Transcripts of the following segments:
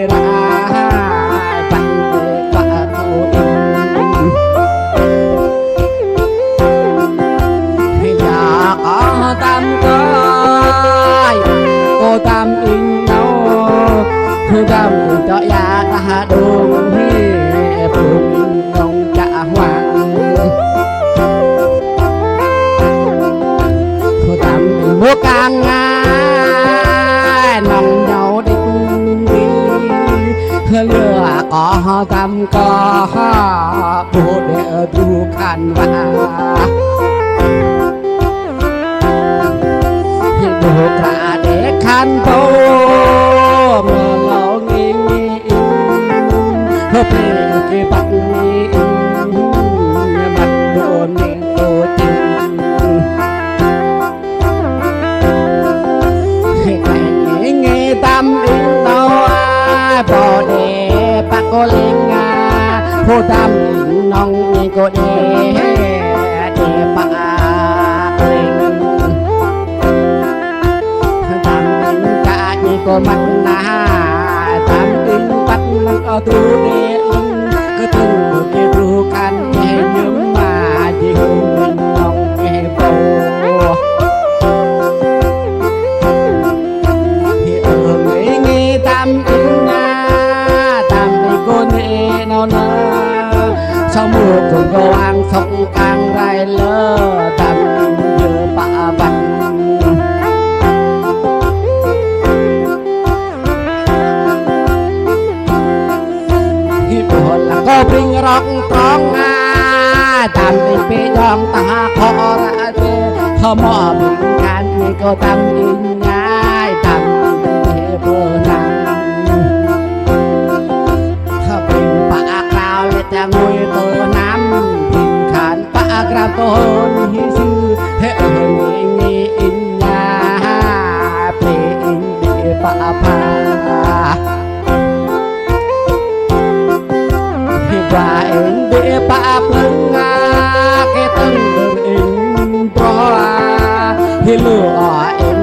ra bánh quả tu in nhà có tam coi cô tam in đâu cô tam cho ya ta đúng phụng ông cha hoàng cô tam mua càng nòng nhau định đi lửa có tam có bố để du khăn và đồ cả để khăn tô mờ ngầu nghi hợp cái bắt mặt đồ nên đồ tình cái nghe tâm in đâu bỏ để bắt cô lên phố tâm nong nghe cô để bắt lên có mặt na tam in bắt ở tu để cứ từng một cái ru can nghe nhớ mà chỉ hùng mình lòng nghe bầu thì ở nghe nghe tam in tam đi cô nè nó sau mùa cùng cô ăn sống càng rai lơ tam nhớ bạ bắn có bình rong tròn tam đi bê dòng ta khó ra thế không mò bình can như cô tam đi nhai tam đi bờ nắng bình bạc cao lên ta ngồi bờ nam bình khán bạc cao tôn hi sư thế ở nghề in nhà bê in để bạc pa và em để bạc lưng cái tầng đường in pro thì lửa em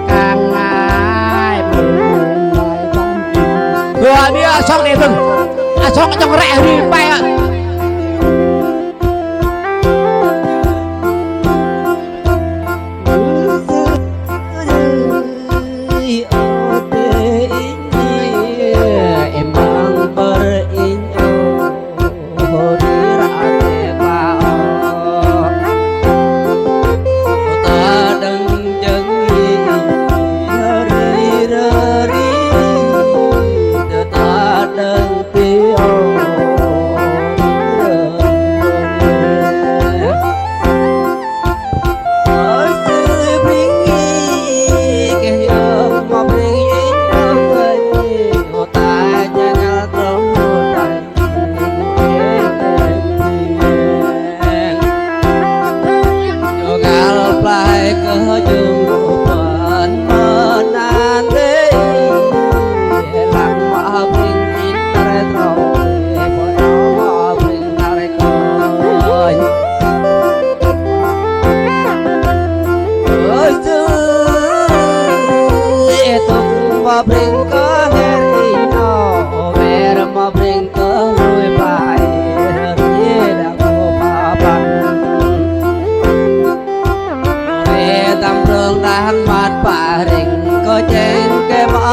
càng ai bên ngoài trong tim rồi đi xong để từng xong trong rẽ đi bay ạ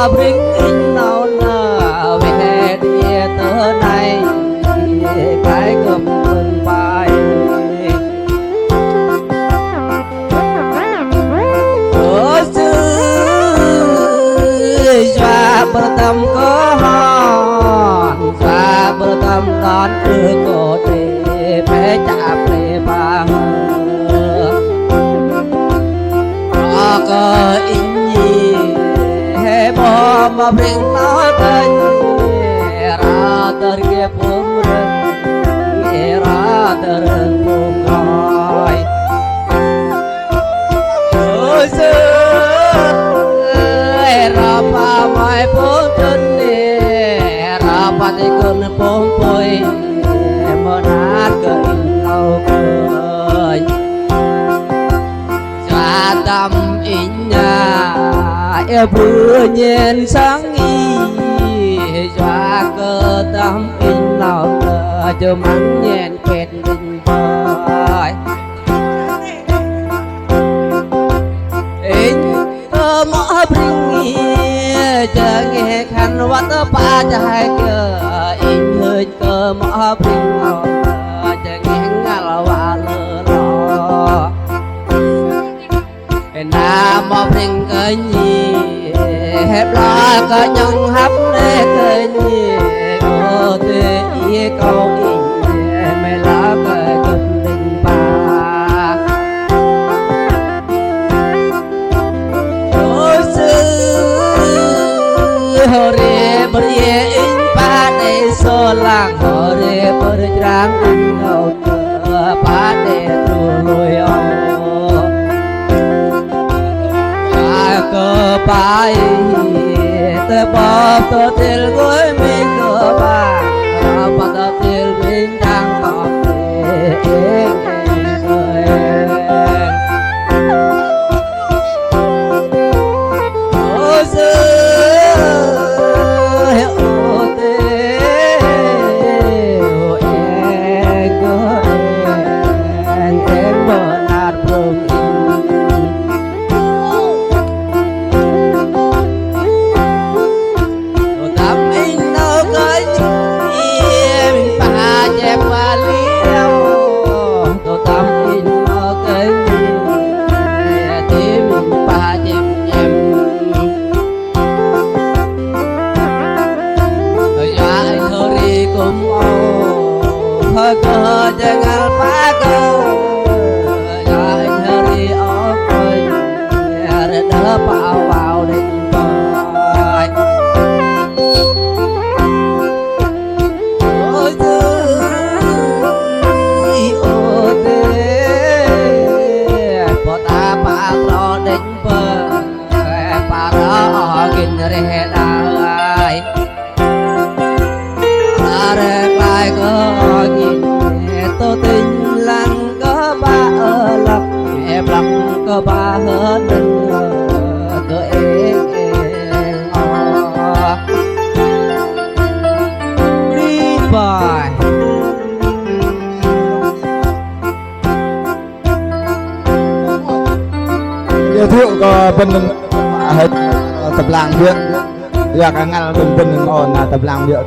bring in nào nở về địa tơ này cái cầm mừng bài ở xứ và bờ tâm có hòn và bờ tâm đón từ cổ thể bé chạm về vàng có in gì bỏ mà bình nó tên ra từ kia bùm rừng ra từ rừng bùm rồi ôi xưa ra pa mai bùm chân ra pa thì con bùm bùi mà nát cười lâu cười ra tâm in nhà yêu vừa nhìn sáng nghi tâm in nào cho mắn nhẹn kẹt đình bòi in tơ mõ bring chờ nghe khăn vắt ba trái cờ in hơi cơ mõ bring chờ nghe ngà và lơ lò na mõ bring cơ nhì hẹp lo cơ nhung hấp nè cơ nhì ô tê ye câu in mẹ lá cơ cục đình ba hore berie in pade solang hore berjang in ngau pade trului ong cơ pai te bop to til gối mình cơ ba pa to til mình đang tọt cơ jangan pakai ya hari open ada pawau đến bay ôi ôi po ta pa lo đến bay pa lo gin re lai are lai có nhìn tô tình lăng có ba ở lọc em lăng có ba hết cơ đi bài giới thiệu có bên hết tập làm việc việc ngăn bên bên còn là tập làm việc